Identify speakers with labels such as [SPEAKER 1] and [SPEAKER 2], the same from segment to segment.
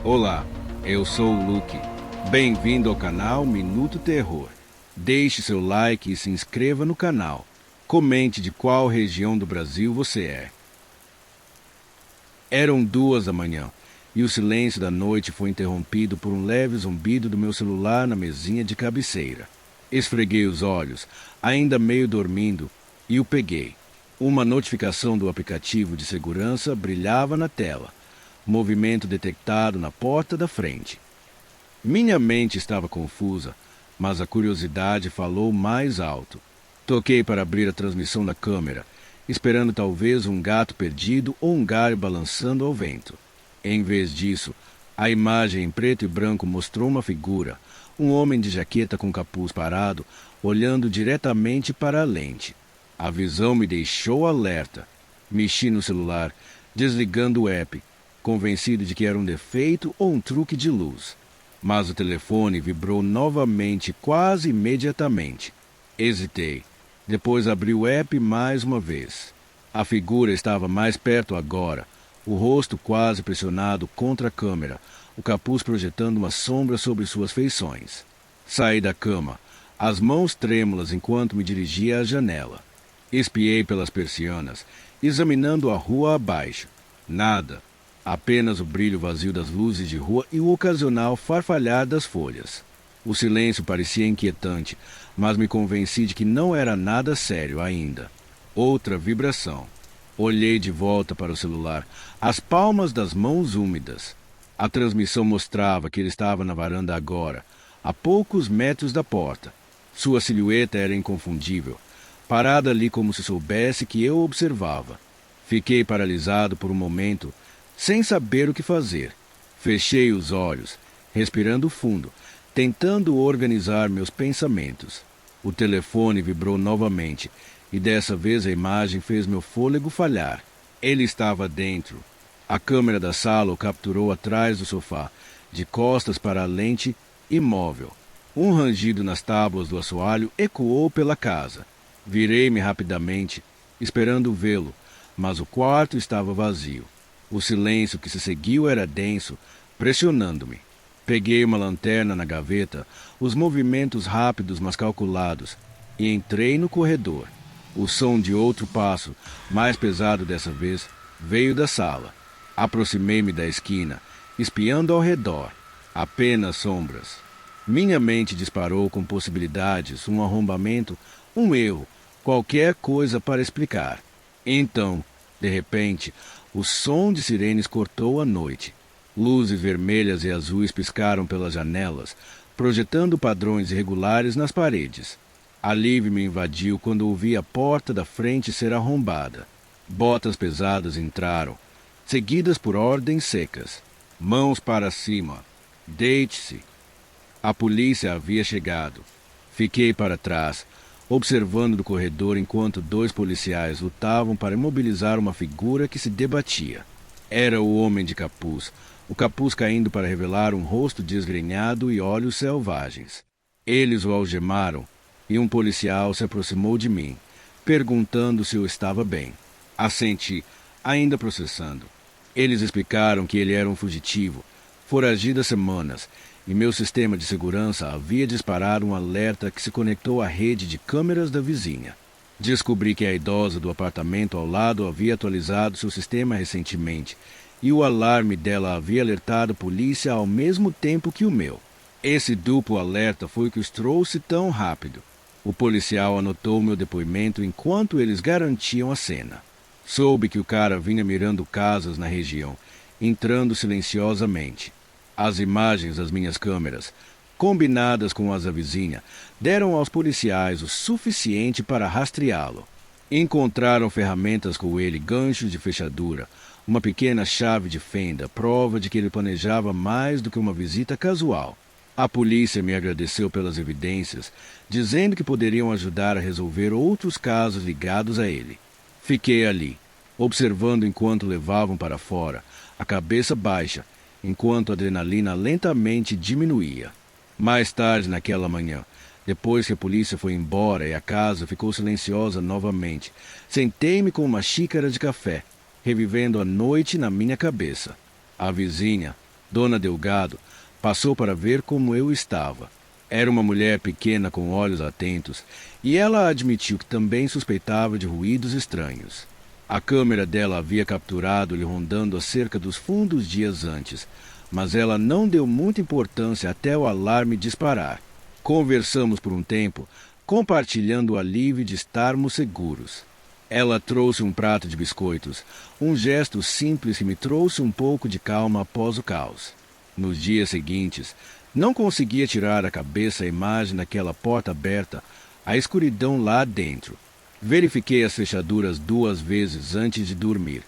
[SPEAKER 1] Olá, eu sou o Luke. Bem-vindo ao canal Minuto Terror. Deixe seu like e se inscreva no canal. Comente de qual região do Brasil você é. Eram 2 da manhã e o silêncio da noite foi interrompido por um leve zumbido do meu celular na mesinha de cabeceira. Esfreguei os olhos, ainda meio dormindo, e o peguei. Uma notificação do aplicativo de segurança brilhava na tela. Movimento detectado na porta da frente. Minha mente estava confusa, mas a curiosidade falou mais alto. Toquei para abrir a transmissão da câmera, esperando talvez um gato perdido ou um galho balançando ao vento. Em vez disso, a imagem em preto e branco mostrou uma figura, um homem de jaqueta com capuz parado, olhando diretamente para a lente. A visão me deixou alerta. Mexi no celular, desligando o app, convencido de que era um defeito ou um truque de luz. Mas o telefone vibrou novamente quase imediatamente. Hesitei. Depois abri o app mais uma vez. A figura estava mais perto agora, o rosto quase pressionado contra a câmera, o capuz projetando uma sombra sobre suas feições. Saí da cama, as mãos trêmulas enquanto me dirigia à janela. Espiei pelas persianas, examinando a rua abaixo. Nada. Apenas o brilho vazio das luzes de rua e o ocasional farfalhar das folhas. O silêncio parecia inquietante, mas me convenci de que não era nada sério ainda. Outra vibração. Olhei de volta para o celular, as palmas das mãos úmidas. A transmissão mostrava que ele estava na varanda agora, a poucos metros da porta. Sua silhueta era inconfundível, parada ali como se soubesse que eu observava. Fiquei paralisado por um momento, sem saber o que fazer. Fechei os olhos, respirando fundo, tentando organizar meus pensamentos. O telefone vibrou novamente, e dessa vez a imagem fez meu fôlego falhar. Ele estava dentro. A câmera da sala o capturou atrás do sofá, de costas para a lente, imóvel. Um rangido nas tábuas do assoalho ecoou pela casa. Virei-me rapidamente, esperando vê-lo, mas o quarto estava vazio. O silêncio que se seguiu era denso, pressionando-me. Peguei uma lanterna na gaveta, os movimentos rápidos mas calculados, e entrei no corredor. O som de outro passo, mais pesado dessa vez, veio da sala. Aproximei-me da esquina, espiando ao redor. Apenas sombras. Minha mente disparou com possibilidades, um arrombamento, um erro, qualquer coisa para explicar. Então, de repente, o som de sirenes cortou a noite. Luzes vermelhas e azuis piscaram pelas janelas, projetando padrões irregulares nas paredes. Alívio me invadiu quando ouvi a porta da frente ser arrombada. Botas pesadas entraram, seguidas por ordens secas. Mãos para cima. Deite-se. A polícia havia chegado. Fiquei para trás, observando do corredor enquanto 2 policiais lutavam para imobilizar uma figura que se debatia. Era o homem de capuz, o capuz caindo para revelar um rosto desgrenhado e olhos selvagens. Eles o algemaram e um policial se aproximou de mim, perguntando se eu estava bem. Assenti, ainda processando. Eles explicaram que ele era um fugitivo, foragido há semanas, e meu sistema de segurança havia disparado um alerta que se conectou à rede de câmeras da vizinha. Descobri que a idosa do apartamento ao lado havia atualizado seu sistema recentemente, e o alarme dela havia alertado a polícia ao mesmo tempo que o meu. Esse duplo alerta foi o que os trouxe tão rápido. O policial anotou meu depoimento enquanto eles garantiam a cena. Soube que o cara vinha mirando casas na região, entrando silenciosamente. As imagens das minhas câmeras, combinadas com as da vizinha, deram aos policiais o suficiente para rastreá-lo. Encontraram ferramentas com ele, ganchos de fechadura, uma pequena chave de fenda, prova de que ele planejava mais do que uma visita casual. A polícia me agradeceu pelas evidências, dizendo que poderiam ajudar a resolver outros casos ligados a ele. Fiquei ali, observando enquanto levavam para fora, a cabeça baixa, enquanto a adrenalina lentamente diminuía. Mais tarde naquela manhã, depois que a polícia foi embora e a casa ficou silenciosa novamente, sentei-me com uma xícara de café, revivendo a noite na minha cabeça. A vizinha, Dona Delgado passou para ver como eu estava. Era uma mulher pequena com olhos atentos, e ela admitiu que também suspeitava de ruídos estranhos. A câmera dela havia capturado-lhe rondando a cerca dos fundos dias antes, mas ela não deu muita importância até o alarme disparar. Conversamos por um tempo, compartilhando o alívio de estarmos seguros. Ela trouxe um prato de biscoitos, um gesto simples que me trouxe um pouco de calma após o caos. Nos dias seguintes, não conseguia tirar da cabeça a imagem daquela porta aberta, a escuridão lá dentro. Verifiquei as fechaduras 2 vezes antes de dormir.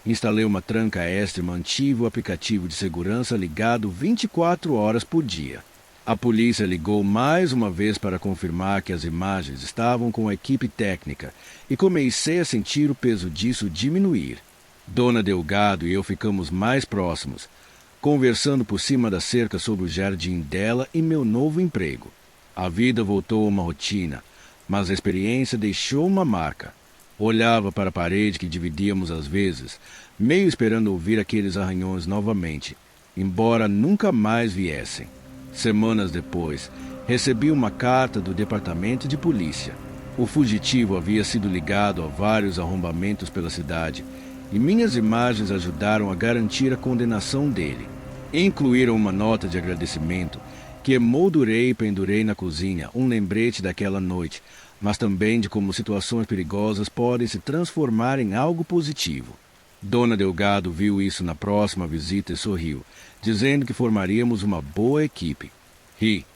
[SPEAKER 1] Instalei uma tranca extra e mantive o aplicativo de segurança ligado 24 horas por dia. A polícia ligou mais uma vez para confirmar que as imagens estavam com a equipe técnica e comecei a sentir o peso disso diminuir. Dona Delgado e eu ficamos mais próximos, conversando por cima da cerca sobre o jardim dela e meu novo emprego. A vida voltou a uma rotina, mas a experiência deixou uma marca. Olhava para a parede que dividíamos às vezes, meio esperando ouvir aqueles arranhões novamente, embora nunca mais viessem. Semanas depois, recebi uma carta do departamento de polícia. O fugitivo havia sido ligado a vários arrombamentos pela cidade, e minhas imagens ajudaram a garantir a condenação dele. Incluíram uma nota de agradecimento que emoldurei e pendurei na cozinha, um lembrete daquela noite, mas também de como situações perigosas podem se transformar em algo positivo. Dona Delgado viu isso na próxima visita e sorriu, dizendo que formaríamos uma boa equipe. Ri,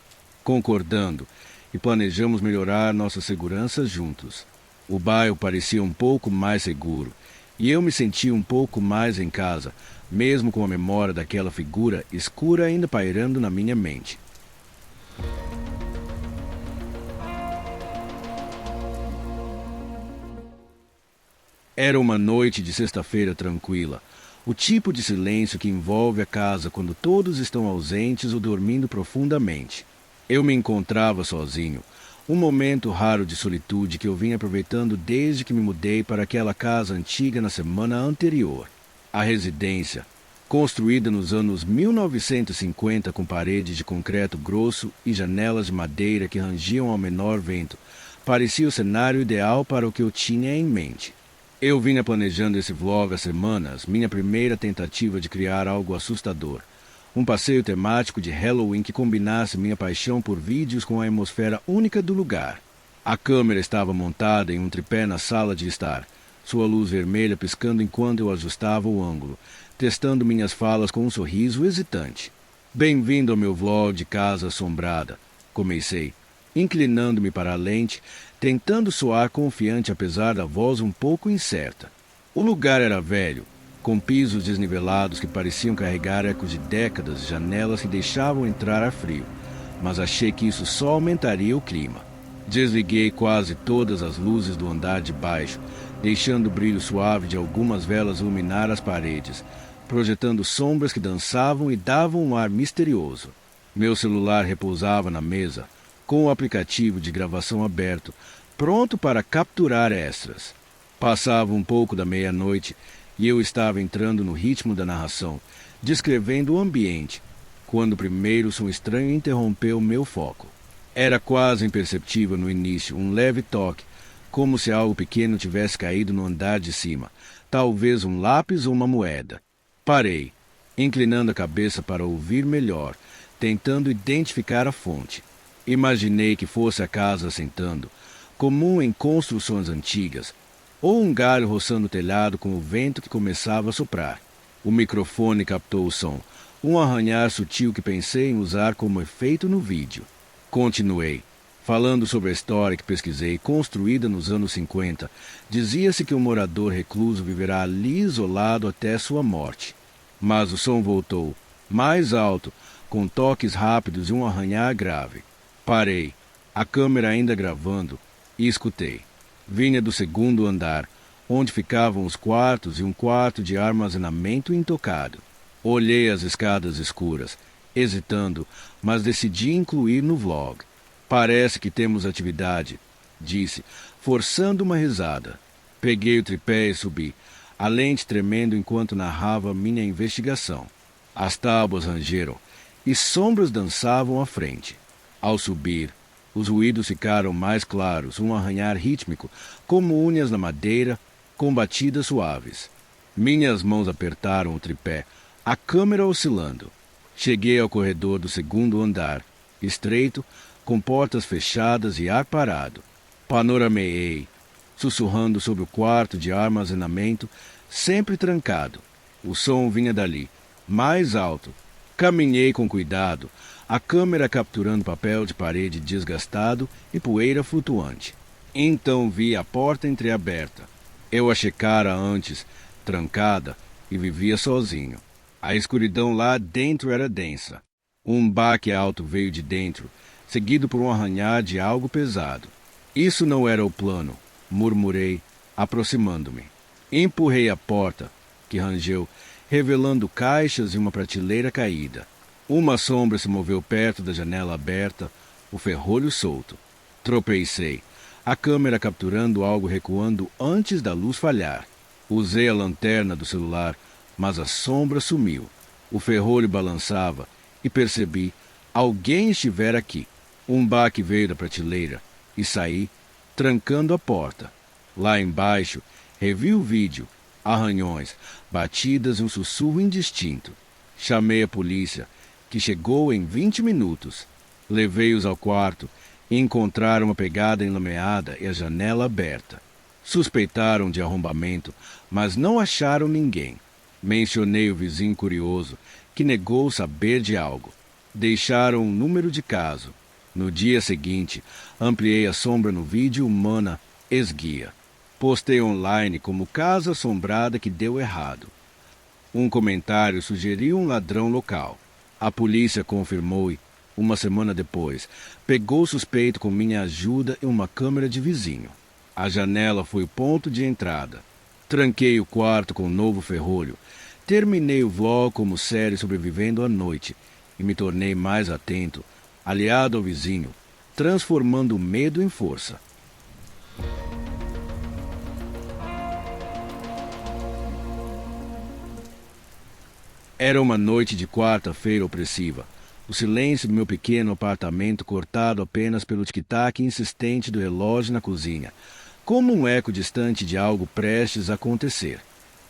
[SPEAKER 1] concordando, e planejamos melhorar nossa segurança juntos. O bairro parecia um pouco mais seguro, e eu me sentia um pouco mais em casa, mesmo com a memória daquela figura escura ainda pairando na minha mente. Era uma noite de sexta-feira tranquila, o tipo de silêncio que envolve a casa quando todos estão ausentes ou dormindo profundamente. Eu me encontrava sozinho, um momento raro de solitude que eu vinha aproveitando desde que me mudei para aquela casa antiga na semana anterior. A residência, construída nos anos 1950 com paredes de concreto grosso e janelas de madeira que rangiam ao menor vento, parecia o cenário ideal para o que eu tinha em mente. Eu vinha planejando esse vlog há semanas, minha primeira tentativa de criar algo assustador. Um passeio temático de Halloween que combinasse minha paixão por vídeos com a atmosfera única do lugar. A câmera estava montada em um tripé na sala de estar, sua luz vermelha piscando enquanto eu ajustava o ângulo, testando minhas falas com um sorriso hesitante. Bem-vindo ao meu vlog de casa assombrada, comecei, inclinando-me para a lente, tentando soar confiante apesar da voz um pouco incerta. O lugar era velho, com pisos desnivelados que pareciam carregar ecos de décadas, janelas que deixavam entrar ar frio, mas achei que isso só aumentaria o clima. Desliguei quase todas as luzes do andar de baixo, deixando o brilho suave de algumas velas iluminar as paredes, projetando sombras que dançavam e davam um ar misterioso. Meu celular repousava na mesa, com o aplicativo de gravação aberto, pronto para capturar extras. Passava um pouco da meia-noite e eu estava entrando no ritmo da narração, descrevendo o ambiente, quando o primeiro som estranho interrompeu meu foco. Era quase imperceptível no início, um leve toque, como se algo pequeno tivesse caído no andar de cima, talvez um lápis ou uma moeda. Parei, inclinando a cabeça para ouvir melhor, tentando identificar a fonte. Imaginei que fosse a casa assentando, comum em construções antigas, ou um galho roçando o telhado com o vento que começava a soprar. O microfone captou o som, um arranhar sutil que pensei em usar como efeito no vídeo. Continuei, falando sobre a história que pesquisei, construída nos anos 50. Dizia-se que um morador recluso viverá ali isolado até sua morte. Mas o som voltou, mais alto, com toques rápidos e um arranhar grave. Parei, a câmera ainda gravando, e escutei. Vinha do segundo andar, onde ficavam os quartos e um quarto de armazenamento intocado. Olhei as escadas escuras, hesitando, mas decidi incluir no vlog. Parece que temos atividade, disse, forçando uma risada. Peguei o tripé e subi, a lente tremendo enquanto narrava minha investigação. As tábuas rangeram e sombras dançavam à frente. Ao subir, os ruídos ficaram mais claros, um arranhar rítmico, como unhas na madeira, com batidas suaves. Minhas mãos apertaram o tripé, a câmera oscilando. Cheguei ao corredor do segundo andar, estreito, com portas fechadas e ar parado. Panorameei, sussurrando sobre o quarto de armazenamento, sempre trancado. O som vinha dali, mais alto. Caminhei com cuidado, a câmera capturando papel de parede desgastado e poeira flutuante. Então vi a porta entreaberta. Eu a checara antes, trancada, e vivia sozinho. A escuridão lá dentro era densa. Um baque alto veio de dentro, seguido por um arranhar de algo pesado. Isso não era o plano, murmurei, aproximando-me. Empurrei a porta, que rangeu, revelando caixas e uma prateleira caída. Uma sombra se moveu perto da janela aberta, o ferrolho solto. Tropecei, a câmera capturando algo recuando antes da luz falhar. Usei a lanterna do celular, mas a sombra sumiu. O ferrolho balançava e percebi, alguém estivera aqui. Um baque veio da prateleira e saí, trancando a porta. Lá embaixo, revi o vídeo, arranhões, batidas e um sussurro indistinto. Chamei a polícia, que chegou em 20 minutos. Levei-os ao quarto e encontraram uma pegada enlameada e a janela aberta. Suspeitaram de arrombamento, mas não acharam ninguém. Mencionei o vizinho curioso, que negou saber de algo. Deixaram um número de caso. No dia seguinte, ampliei a sombra no vídeo humana esguia. Postei online como casa assombrada que deu errado. Um comentário sugeriu um ladrão local. A polícia confirmou e, uma semana depois, pegou o suspeito com minha ajuda e uma câmera de vizinho. A janela foi o ponto de entrada. Tranquei o quarto com um novo ferrolho. Terminei o vlog como série sobrevivendo à noite e me tornei mais atento, aliado ao vizinho, transformando o medo em força. Era uma noite de quarta-feira opressiva. O silêncio do meu pequeno apartamento cortado apenas pelo tic-tac insistente do relógio na cozinha, como um eco distante de algo prestes a acontecer.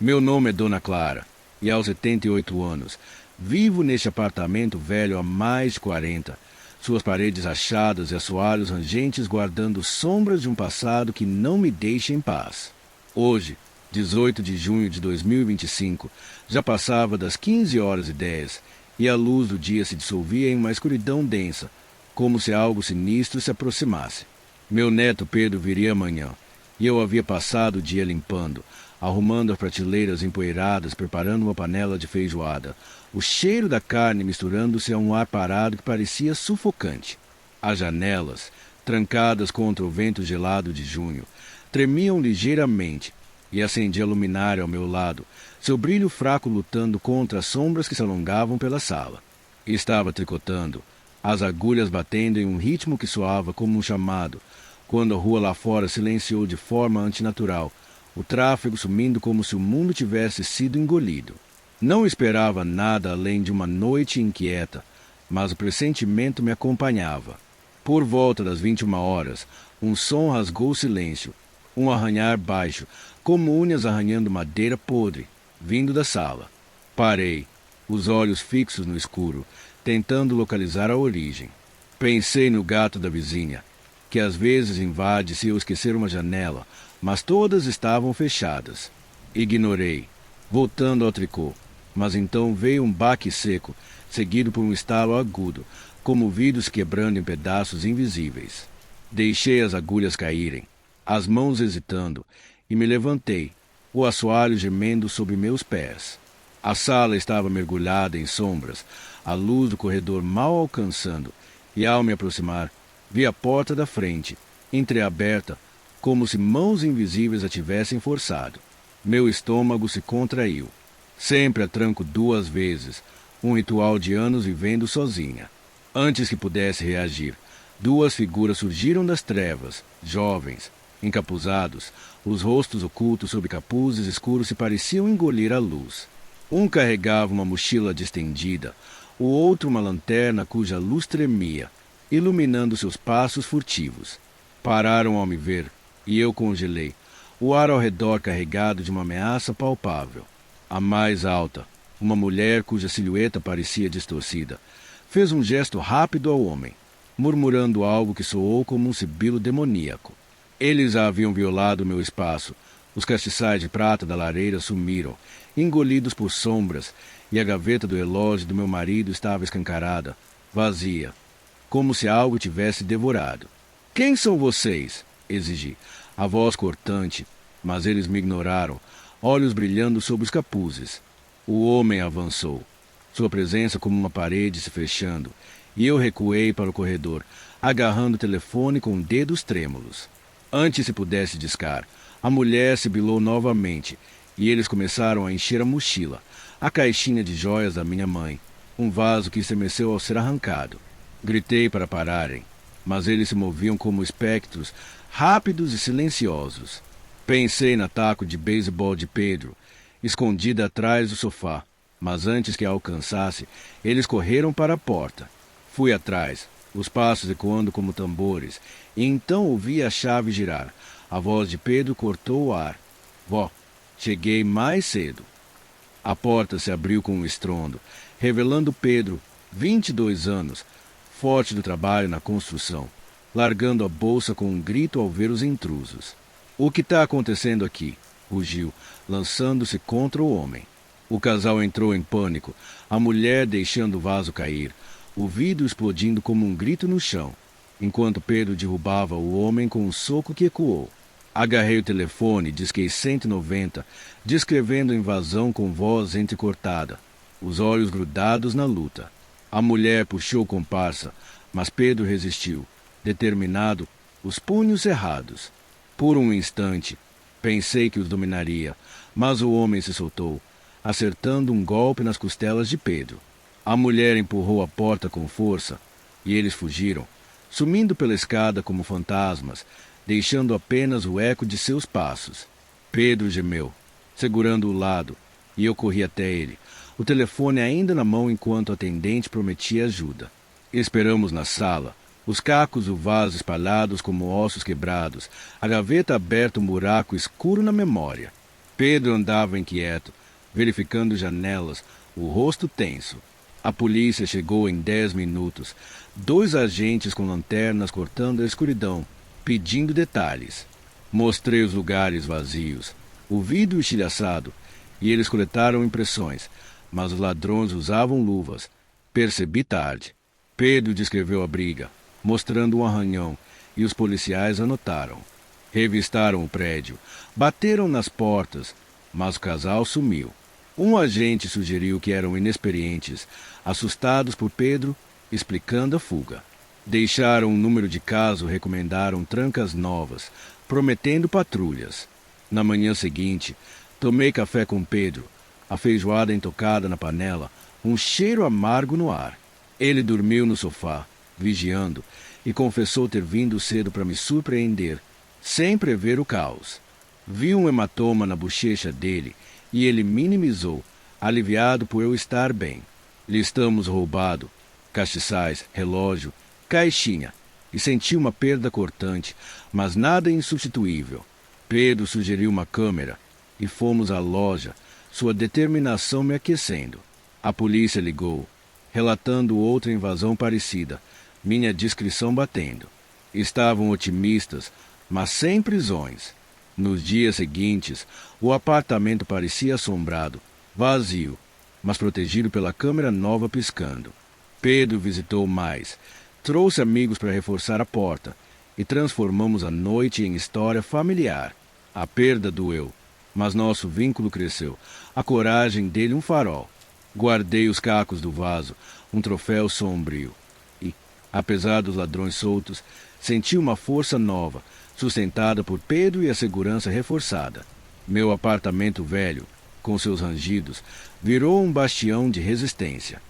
[SPEAKER 1] Meu nome é Dona Clara, e aos 78 anos, vivo neste apartamento velho há mais de 40, suas paredes rachadas e assoalhos rangentes guardando sombras de um passado que não me deixa em paz. Hoje, 18 de junho de 2025, já passava das 15h10 e a luz do dia se dissolvia em uma escuridão densa, como se algo sinistro se aproximasse. Meu neto Pedro viria amanhã, e eu havia passado o dia limpando, arrumando as prateleiras empoeiradas, preparando uma panela de feijoada, o cheiro da carne misturando-se a um ar parado que parecia sufocante. As janelas, trancadas contra o vento gelado de junho, tremiam ligeiramente, e acendi a luminária ao meu lado, seu brilho fraco lutando contra as sombras que se alongavam pela sala. Estava tricotando, as agulhas batendo em um ritmo que soava como um chamado, quando a rua lá fora silenciou de forma antinatural, o tráfego sumindo como se o mundo tivesse sido engolido. Não esperava nada além de uma noite inquieta, mas o pressentimento me acompanhava. Por volta das 21h, um som rasgou o silêncio, um arranhar baixo, como unhas arranhando madeira podre, vindo da sala. Parei, os olhos fixos no escuro, tentando localizar a origem. Pensei no gato da vizinha, que às vezes invade se eu esquecer uma janela, mas todas estavam fechadas. Ignorei, voltando ao tricô, mas então veio um baque seco, seguido por um estalo agudo, como vidros quebrando em pedaços invisíveis. Deixei as agulhas caírem, as mãos hesitando, e me levantei, o assoalho gemendo sobre meus pés. A sala estava mergulhada em sombras, a luz do corredor mal alcançando, e ao me aproximar, vi a porta da frente, entreaberta, como se mãos invisíveis a tivessem forçado. Meu estômago se contraiu. Sempre a tranco 2 vezes, um ritual de anos vivendo sozinha. Antes que pudesse reagir, 2 figuras surgiram das trevas, jovens, encapuzados, os rostos ocultos sob capuzes escuros se pareciam engolir a luz. Um carregava uma mochila distendida, o outro uma lanterna cuja luz tremia, iluminando seus passos furtivos. Pararam ao me ver, e eu congelei, o ar ao redor carregado de uma ameaça palpável. A mais alta, uma mulher cuja silhueta parecia distorcida, fez um gesto rápido ao homem, murmurando algo que soou como um sibilo demoníaco. Eles haviam violado meu espaço. Os castiçais de prata da lareira sumiram, engolidos por sombras, e a gaveta do relógio do meu marido estava escancarada, vazia, como se algo tivesse devorado. "Quem são vocês?" exigi, a voz cortante, mas eles me ignoraram, olhos brilhando sob os capuzes. O homem avançou, sua presença como uma parede se fechando, e eu recuei para o corredor, agarrando o telefone com dedos trêmulos. Antes se pudesse discar, a mulher sibilou novamente, e eles começaram a encher a mochila, a caixinha de joias da minha mãe, um vaso que estremeceu ao ser arrancado. Gritei para pararem, mas eles se moviam como espectros, rápidos e silenciosos. Pensei na taco de beisebol de Pedro, escondida atrás do sofá, mas antes que a alcançasse, eles correram para a porta. Fui atrás, os passos ecoando como tambores, e então ouvi a chave girar. A voz de Pedro cortou o ar. "Vó, cheguei mais cedo." A porta se abriu com um estrondo, revelando Pedro, 22 anos, forte do trabalho na construção, largando a bolsa com um grito ao ver os intrusos. "O que está acontecendo aqui?" rugiu, lançando-se contra o homem. O casal entrou em pânico, a mulher deixando o vaso cair, o vidro explodindo como um grito no chão, enquanto Pedro derrubava o homem com um soco que ecoou. Agarrei o telefone, disquei 190, descrevendo a invasão com voz entrecortada, os olhos grudados na luta. A mulher puxou o comparsa, mas Pedro resistiu, determinado, os punhos cerrados. Por um instante, pensei que os dominaria, mas o homem se soltou, acertando um golpe nas costelas de Pedro. A mulher empurrou a porta com força, e eles fugiram, sumindo pela escada como fantasmas, deixando apenas o eco de seus passos. Pedro gemeu, segurando o lado, e eu corri até ele, o telefone ainda na mão enquanto a atendente prometia ajuda. Esperamos na sala, os cacos do vaso espalhados como ossos quebrados, a gaveta aberta um buraco escuro na memória. Pedro andava inquieto, verificando janelas, o rosto tenso. A polícia chegou em 10 minutos, 2 agentes com lanternas cortando a escuridão, pedindo detalhes. Mostrei os lugares vazios, o vidro estilhaçado, e eles coletaram impressões, mas os ladrões usavam luvas. Percebi tarde. Pedro descreveu a briga, mostrando um arranhão, e os policiais anotaram. Revistaram o prédio, bateram nas portas, mas o casal sumiu. Um agente sugeriu que eram inexperientes, assustados por Pedro, explicando a fuga. Deixaram um número de caso, recomendaram trancas novas, prometendo patrulhas. Na manhã seguinte, tomei café com Pedro, a feijoada intocada na panela, um cheiro amargo no ar. Ele dormiu no sofá, vigiando, e confessou ter vindo cedo para me surpreender, sem prever o caos. Vi um hematoma na bochecha dele, e ele minimizou, aliviado por eu estar bem. Listamos roubado, castiçais, relógio, caixinha, e senti uma perda cortante, mas nada insubstituível. Pedro sugeriu uma câmera, e fomos à loja, sua determinação me aquecendo. A polícia ligou, relatando outra invasão parecida, minha discrição batendo. Estavam otimistas, mas sem prisões. Nos dias seguintes, o apartamento parecia assombrado, vazio, mas protegido pela câmera nova piscando. Pedro visitou mais, trouxe amigos para reforçar a porta, e transformamos a noite em história familiar. A perda doeu, mas nosso vínculo cresceu, a coragem dele um farol. Guardei os cacos do vaso, um troféu sombrio. E, apesar dos ladrões soltos, senti uma força nova, sustentada por Pedro e a segurança reforçada. Meu apartamento velho, com seus rangidos, virou um bastião de resistência.